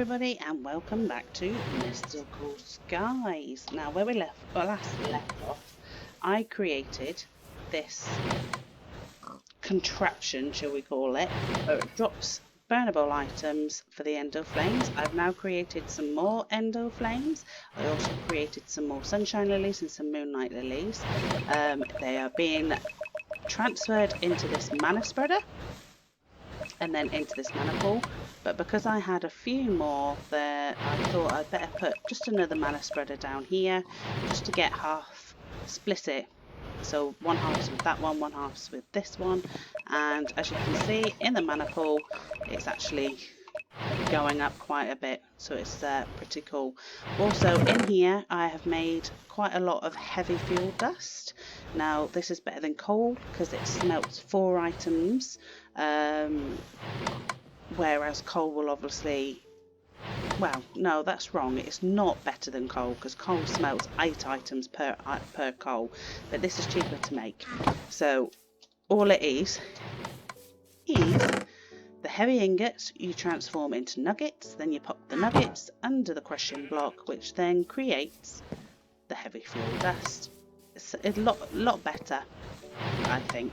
everybody, and welcome back to Mystical Skies. Now, where we last left off, I created this contraption, shall we call it, where it drops burnable items for the endo flames. I've now created some more endo flames. I also created some more sunshine lilies and some moonlight lilies. They are being transferred into this mana spreader and then into this mana pool, but because I had a few more there, I thought I'd better put just another mana spreader down here just to get half, split it, so one half's with that one half's with this one, and as you can see in the mana pool it's actually going up quite a bit, so it's pretty cool. Also in here I have made quite a lot of heavy fuel dust. Now this is better than coal because it smelts 4 items, whereas coal will obviously, well, no, that's wrong, it's not better than coal because coal smelts 8 items per coal, but this is cheaper to make. So all it is the heavy ingots you transform into nuggets, then you pop the nuggets under the crushing block, which then creates the heavy fuel dust. It's a lot better, I think.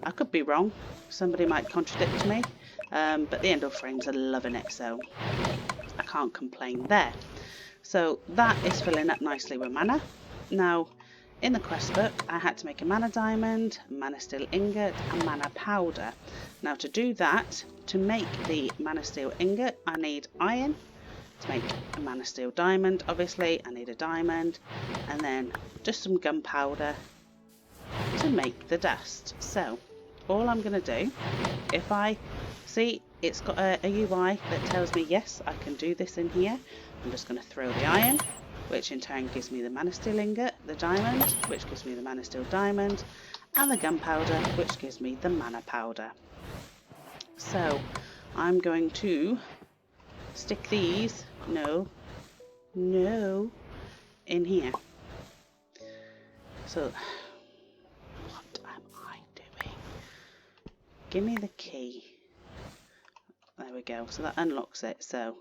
I could be wrong, somebody might contradict me, but the endo frames are loving it, so I can't complain there. So that is filling up nicely with mana. Now in the quest book I had to make a mana diamond, mana steel ingot and mana powder. Now to do that, to make the mana steel ingot I need iron. To make a mana steel diamond obviously I need a diamond, and then just some gunpowder to make the dust. So all I'm going to do, if I see it's got a UI that tells me yes I can do this in here, I'm just going to throw the iron, which in turn gives me the mana steel ingot, the diamond, which gives me the mana steel diamond, and the gunpowder, which gives me the mana powder. So I'm going to stick these, no, in here. So what am I doing? Give me the key. There we go, so that unlocks it. So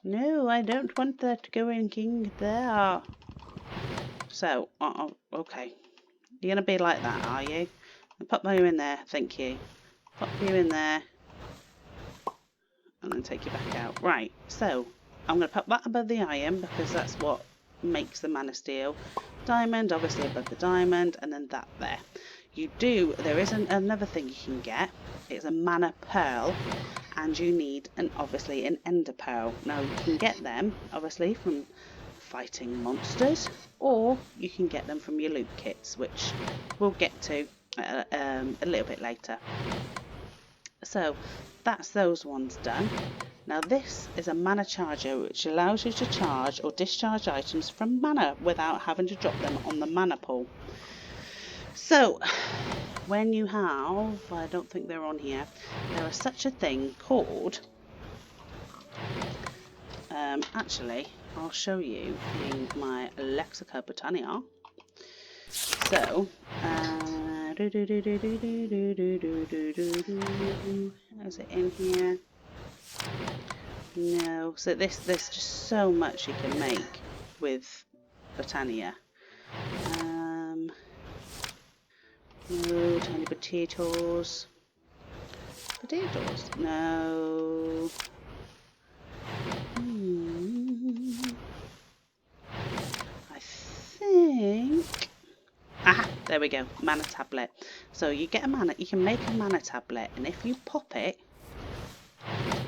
no, I don't want that going king there. So, okay. You're going to be like that, are you? I'll pop you in there, thank you. Pop you in there. And then take you back out. Right, so I'm going to pop that above the iron because that's what makes the mana steel. Diamond, obviously above the diamond, and then that there. There is another thing you can get. It's a mana pearl, and you need obviously an ender pearl. Now you can get them obviously from fighting monsters, or you can get them from your loot kits, which we'll get to a little bit later. So that's those ones done. Now this is a mana charger, which allows you to charge or discharge items from mana without having to drop them on the mana pool. So when you have, I don't think they're on here, there is such a thing called, actually I'll show you in my Lexica Botania. So is it in here? No. So there's just so much you can make with Botania. No, tiny potatoes. Potatoes? No. I think. Ah, there we go. Mana tablet. So you get a mana. You can make a mana tablet, and if you pop it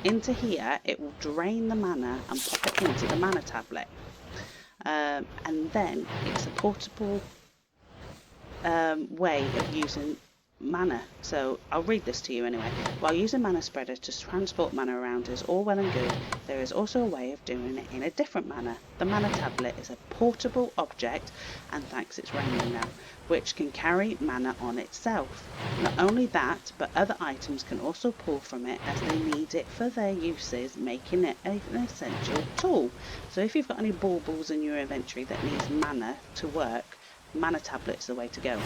into here, it will drain the mana and pop it into the mana tablet. And then it's a portable way of using mana. So I'll read this to you anyway. While using mana spreader to transport mana around is all well and good, there is also a way of doing it in a different manner. The mana tablet is a portable object, and thanks it's raining now, which can carry mana on itself. Not only that, but other items can also pull from it as they need it for their uses, making it an essential tool. So if you've got any baubles in your inventory that needs mana to work, mana tablet's the way to go.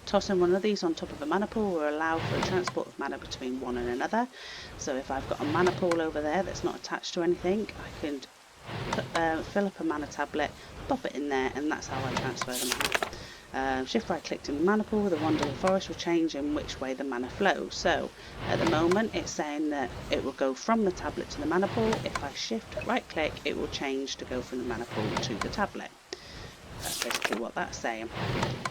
Tossing one of these on top of a mana pool will allow for a transport of mana between one and another. So if I've got a mana pool over there that's not attached to anything, I can fill up a mana tablet, pop it in there, and that's how I transfer the mana. Shift right click in the mana pool, the wand of the forest will change in which way the mana flows. So at the moment it's saying that it will go from the tablet to the mana pool. If I shift right click, it will change to go from the mana pool to the tablet. That's basically what that's saying.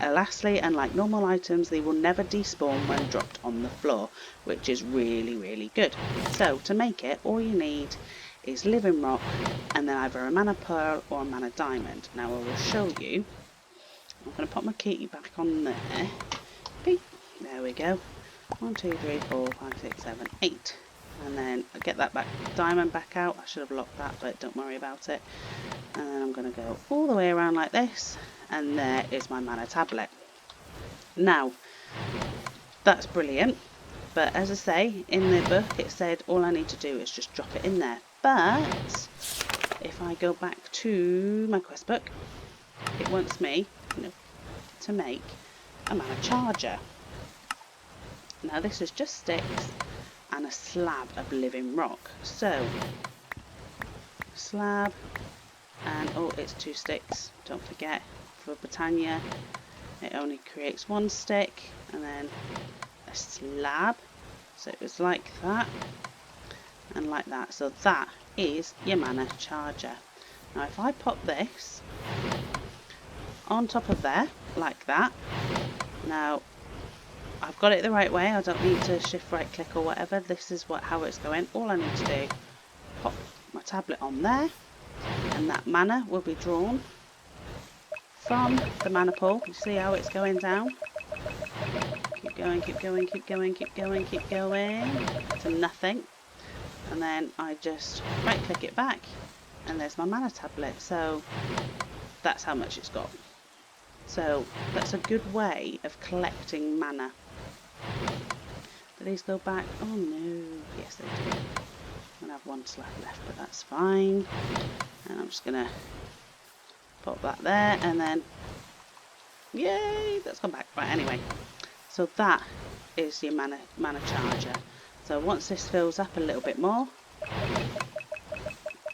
Lastly, unlike normal items, they will never despawn when dropped on the floor, which is really good. So to make it, all you need is living rock and then either a mana pearl or a mana diamond. Now I will show you. I'm going to pop my key back on there. Beep. There we go. 1, 2, 3, 4, 5, 6, 7, 8. And then I get that diamond back out. I should have locked that, but don't worry about it. And then I'm going to go all the way around like this, and there is my mana tablet. Now, that's brilliant, but as I say, in the book it said all I need to do is just drop it in there. But if I go back to my quest book, it wants me to make a mana charger. Now this is just sticks and a slab of living rock. So, slab, and oh, it's 2 sticks, don't forget. For Botania it only creates 1 stick, and then a slab, so it was like that and like that. So that is your mana charger. Now if I pop this on top of there like that, now I've got it the right way, I don't need to shift right click or whatever. This is how it's going. All I need to do, pop my tablet on there, and that mana will be drawn from the mana pool. You see how it's going down? Keep going, keep going, keep going, keep going, keep going to nothing, and then I just right click it back, and there's my mana tablet. So that's how much it's got. So that's a good way of collecting mana. Do these go back? Oh no, yes they do. I'm going to have 1 slab left, but that's fine. And I'm just going to pop that there, and then yay, that's gone back. Right, anyway, so that is your mana charger. So once this fills up a little bit more,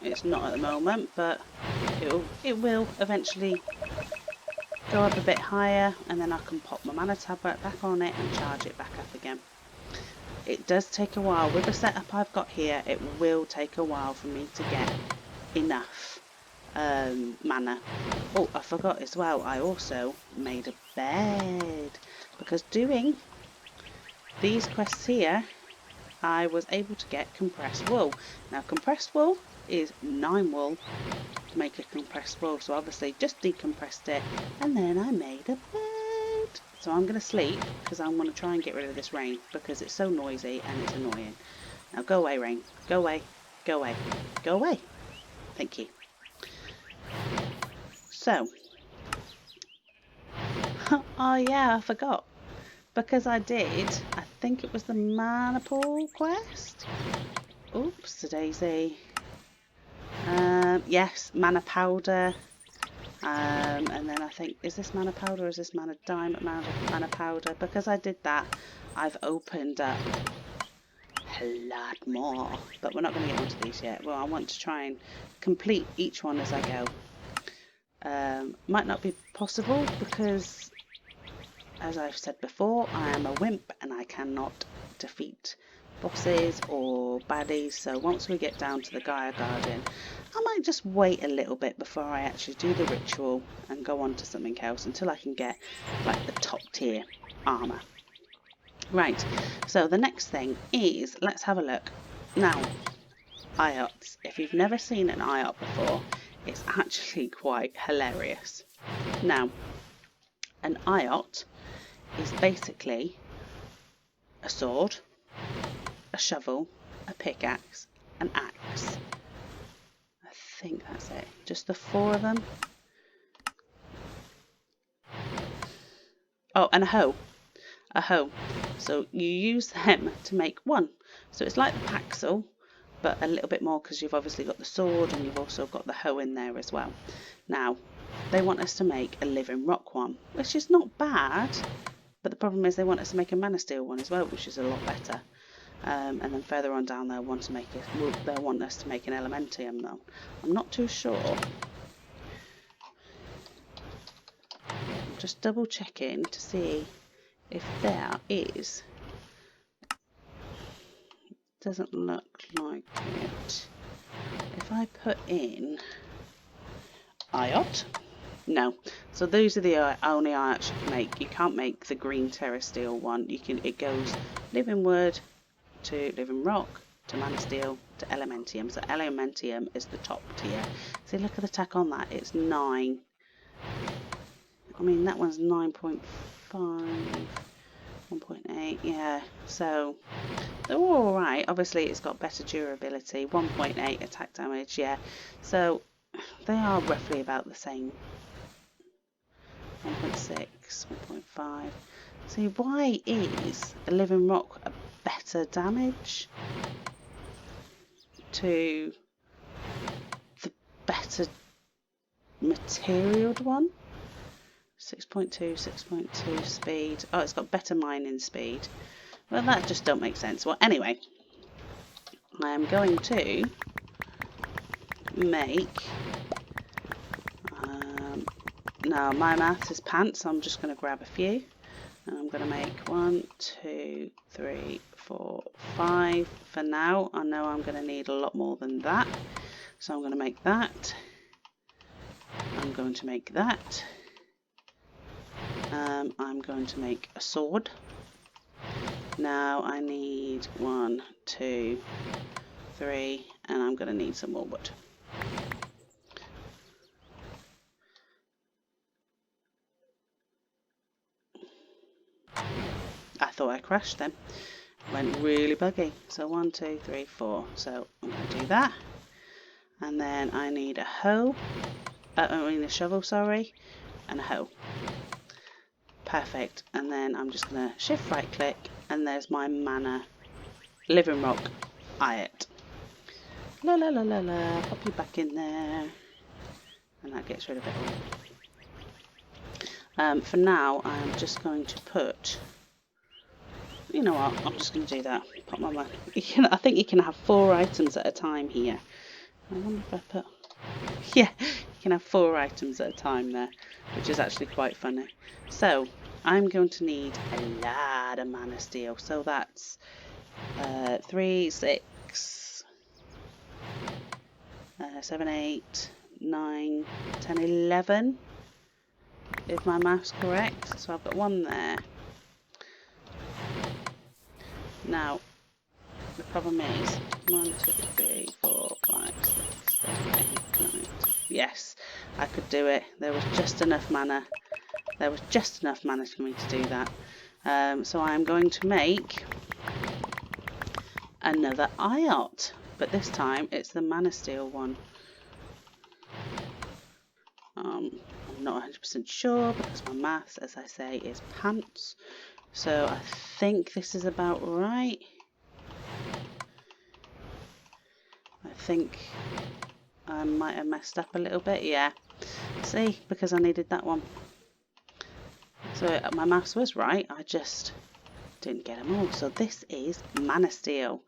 it's not at the moment, but it will eventually go up a bit higher, and then I can pop my mana tablet back on it and charge it back up again. It does take a while. With the setup I've got here, it will take a while for me to get enough mana. Oh, I forgot as well, I also made a bed, because doing these quests here I was able to get compressed wool. Now compressed wool is 9 wool to make a compressed wool, so obviously just decompressed it, and then I made a bed. So I'm going to sleep because I'm going to try and get rid of this rain because it's so noisy and it's annoying. Now go away, rain, go away, go away, go away. Thank you. So oh yeah, I forgot, because I think it was the mana pool quest. Oops, daisy. Yes, mana powder. And then I think, is this mana powder or is this mana diamond? Mana powder. Because I did that, I've opened up a lot more. But we're not going to get onto these yet. Well, I want to try and complete each one as I go. Might not be possible because, as I've said before, I am a wimp and I cannot defeat bosses or baddies. So once we get down to the Gaia Garden, I might just wait a little bit before I actually do the ritual and go on to something else until I can get like the top tier armour. Right, so the next thing is, let's have a look. Now, IOTs. If you've never seen an IOT before, it's actually quite hilarious. Now, an IOT is basically a sword, a shovel, a pickaxe, an axe. I think that's it. Just the 4 of them. Oh, and a hoe. A hoe. So you use them to make one. So it's like the paxel, but a little bit more because you've obviously got the sword and you've also got the hoe in there as well. Now, they want us to make a living rock one, which is not bad, But the problem is they want us to make a mana steel one as well, which is a lot better. And then further on down they'll want us to make an elementium though. I'm not too sure. I'm just double checking to see if there is. Doesn't look like it. If I put in IOT, no. So those are the only IOTs you can make. You can't make the green terra steel one. It goes living wood to living rock to mana steel to elementium. So elementium is the top tier. See, look at the tack on that. It's 9. I mean, that one's 9.5, 1.8. Yeah. So they're all right. Obviously, it's got better durability. 1.8 attack damage. Yeah. So they are roughly about the same. 1.6, 1.5. See, why is a living rock a better damage to the better materialed one? 6.2, 6.2 speed. Oh, it's got better mining speed. Well, that just don't make sense. Well, anyway, I am going to make. Now, my maths is pants, so I'm just going to grab a few. And I'm going to make 1, 2, 3, 4, 5 for now. I know I'm going to need a lot more than that. So I'm going to make that. I'm going to make that. I'm going to make a sword. Now I need 1, 2, 3, and I'm going to need some more wood. I thought I crashed then. Went really buggy. So 1, 2, 3, 4. So I'm going to do that. And then I need a hoe. I mean a shovel, sorry. And a hoe. Perfect. And then I'm just going to shift right click. And there's my mana. Living rock. IOT. La la la la la. Pop you back in there. And that gets rid of it all. For now, I'm just going to put. You know what? I'm just going to do that. Pop my money. I think you can have 4 items at a time here. I wonder if I put. Yeah, you can have 4 items at a time there, which is actually quite funny. So I'm going to need a lot of mana steel. So that's 3, 6, 7, 8, 9, 10, 11. If my math's correct. So I've got 1 there. Now, the problem is 1, 2, 3, 4, 5, 6, 7, 8, 9. Yes, I could do it. There was just enough mana. There was just enough mana for me to do that. So I'm going to make another IOT, but this time it's the mana steel one. I'm not 100% sure because my maths, as I say, is pants. So I think this is about right. I think I might have messed up a little bit. Yeah. See, because I needed that one. So my maths was right. I just didn't get them all. So this is mana steel.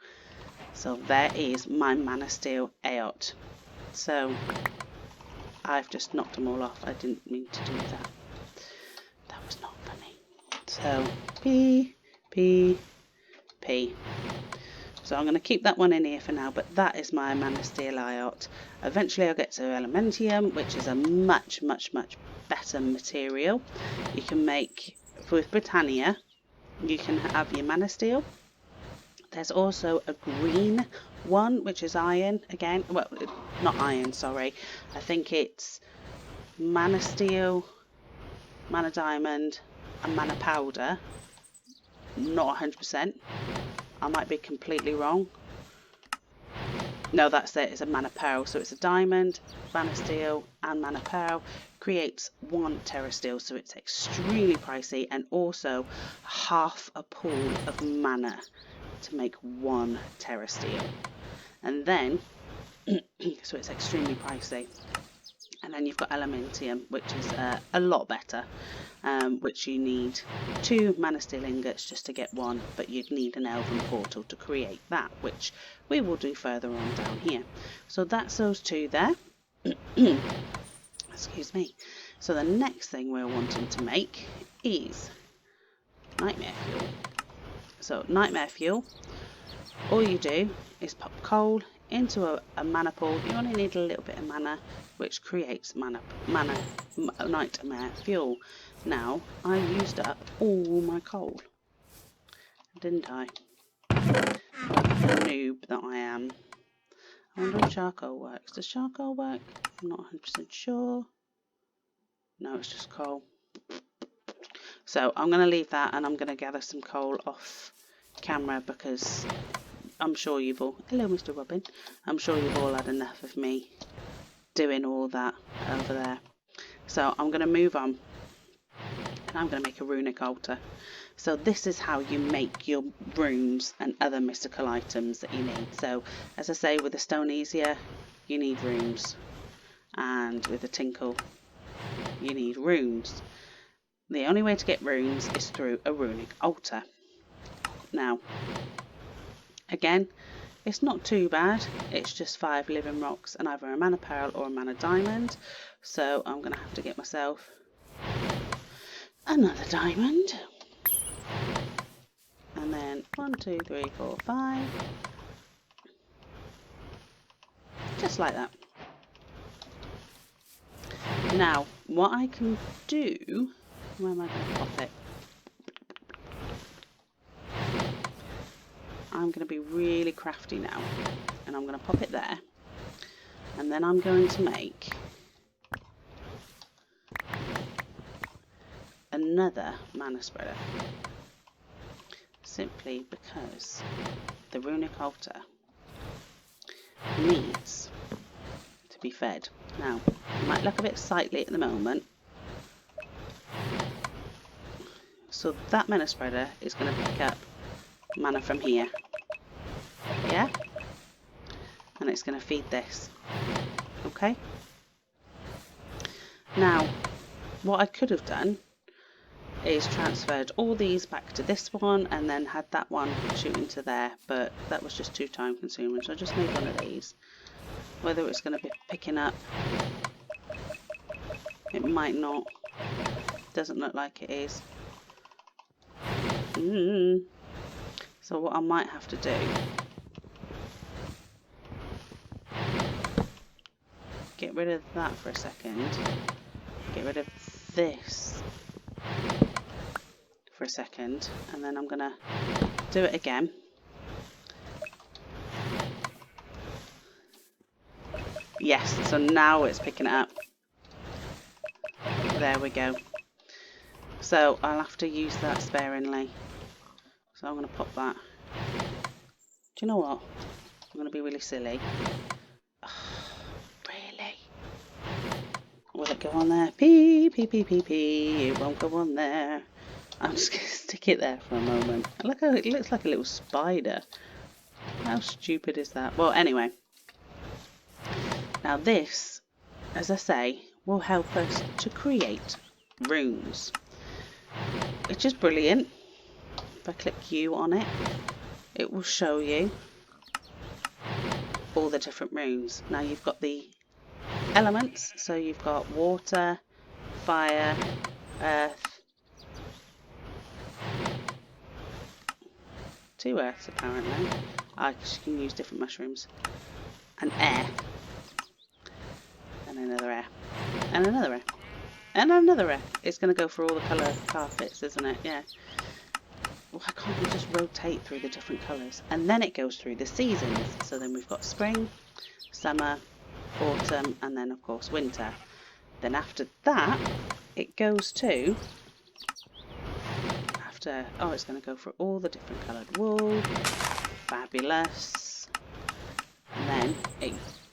So there is my mana steel IOT. So I've just knocked them all off. I didn't mean to do that. That was not funny. So P, P, P. So I'm going to keep that one in here for now, but that is my mana steel IOT. Eventually I'll get to elementium, which is a much, much, much better material. You can make, with Botania, you can have your mana steel. There's also a green one, which is iron again. Well, not iron, sorry. I think it's mana steel, mana diamond, and mana powder. Not 100%. I might be completely wrong. No, that's it. It's a mana pearl. So it's a diamond, mana steel, and mana pearl. Creates 1 terra steel. So it's extremely pricey, and also half a pool of mana to make 1 terra steel. And then, so it's extremely pricey. And then you've got Elementium, which is a lot better, which you need 2 Mana Steel Ingots just to get 1, but you'd need an Elven Portal to create that, which we will do further on down here. So that's those 2 there. Excuse me. So the next thing we're wanting to make is Nightmare Fuel. So Nightmare Fuel, all you do is pop coal into a mana pool. You only need a little bit of mana, which creates nightmare fuel. Now, I used up all my coal, didn't I? Like the noob that I am. I wonder if charcoal works. Does charcoal work? I'm not 100% sure. No, it's just coal. So I'm going to leave that, and I'm going to gather some coal off camera, because I'm sure you've all... Hello, Mr. Robin. I'm sure you've all had enough of me doing all that over there. So I'm going to move on, and I'm going to make a runic altar. So this is how you make your runes and other mystical items that you need. So as I say, with the Stone Easier, you need runes, and with the Tinkle, you need runes. The only way to get runes is through a runic altar. Now, again, it's not too bad. It's just 5 living rocks and either a mana pearl or a mana diamond. So I'm going to have to get myself another diamond. And then 1, 2, 3, 4, 5. Just like that. Now, what I can do... Where am I going to pop it? I'm going to be really crafty now, and I'm going to pop it there, and then I'm going to make another mana spreader, simply because the runic altar needs to be fed. Now, it might look a bit sightly at the moment, so that mana spreader is going to pick up mana from here, yeah, and it's going to feed this. Okay, now what I could have done is transferred all these back to this one and then had that one shoot into there, but that was just too time consuming, so I just made one of these. Whether it's going to be picking up, it might not. Doesn't look like it is. So what I might have to do, get rid of that for a second, get rid of this for a second, and then I'm gonna do it again. Yes, so now it's picking it up. There we go. So I'll have to use that sparingly. So I'm going to pop that. Do you know what? I'm going to be really silly. Oh, really? Will it go on there? Pee, pee, pee, pee, pee. It won't go on there. I'm just going to stick it there for a moment. Look how it looks like a little spider. How stupid is that? Well, anyway. Now this, as I say, will help us to create runes, which is brilliant. If I click U on it, it will show you all the different runes. Now you've got the elements, so you've got water, fire, earth, 2 earths apparently. Because you can use different mushrooms, and air, and another air, and another air, and another air. It's going to go for all the colour carpets, isn't it? Yeah. Why can't we just rotate through the different colours? And then it goes through the seasons. So then we've got spring, summer, autumn, and then of course winter. Then after that, it goes to, oh, it's going to go for all the different coloured wool. Fabulous. And then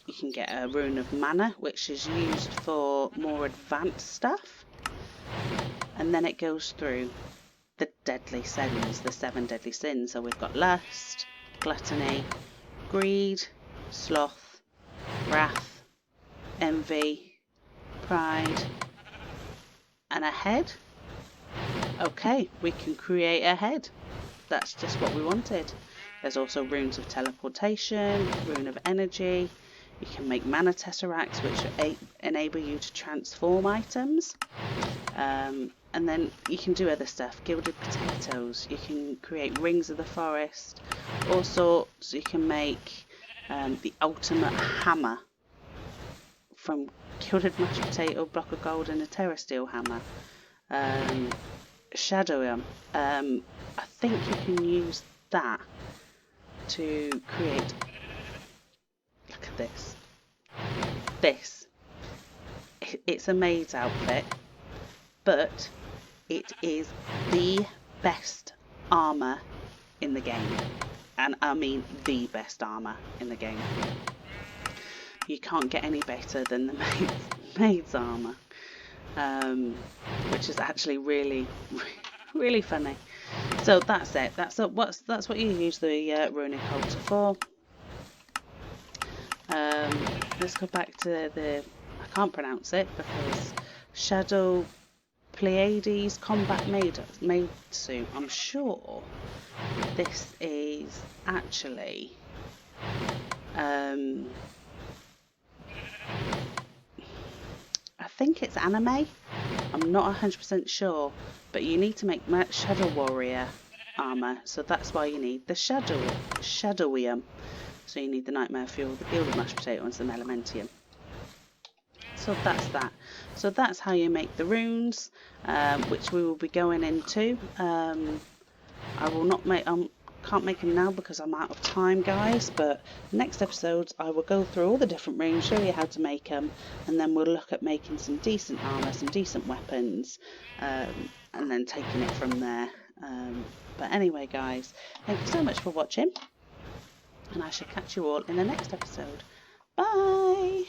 you can get a rune of mana, which is used for more advanced stuff. And then it goes through the deadly sins, the 7 deadly sins. So we've got lust, gluttony, greed, sloth, wrath, envy, pride, and a head. Okay, we can create a head. That's just what we wanted. There's also runes of teleportation, rune of energy. You can make mana tesseracts, which enable you to transform items. And then you can do other stuff. Gilded potatoes. You can create rings of the forest. All sorts. You can make the ultimate hammer from gilded mashed potato, block of gold, and a terra steel hammer. Shadow. I think you can use that to create. Look at this. It's a maid's outfit, but it is the best armor in the game, and I mean the best armor in the game. You can't get any better than the maid's armor, which is actually really funny. So that's it. That's what you use the runic altar for. Let's go back to the, I can't pronounce it because Shadow Pleiades Combat Maid Suit. I'm sure this is actually I think it's anime. I'm not 100% sure, but you need to make Shadow Warrior armor, so that's why you need the Shadowium. So you need the Nightmare Fuel, the Gilded Mashed Potato, and some Elementium. So that's that. So that's how you make the runes, which we will be going into. I will not make, can't make them now because I'm out of time, guys. But next episodes, I will go through all the different runes, show you how to make them, and then we'll look at making some decent armor, some decent weapons, and then taking it from there. But anyway, guys, thank you so much for watching, and I shall catch you all in the next episode. Bye!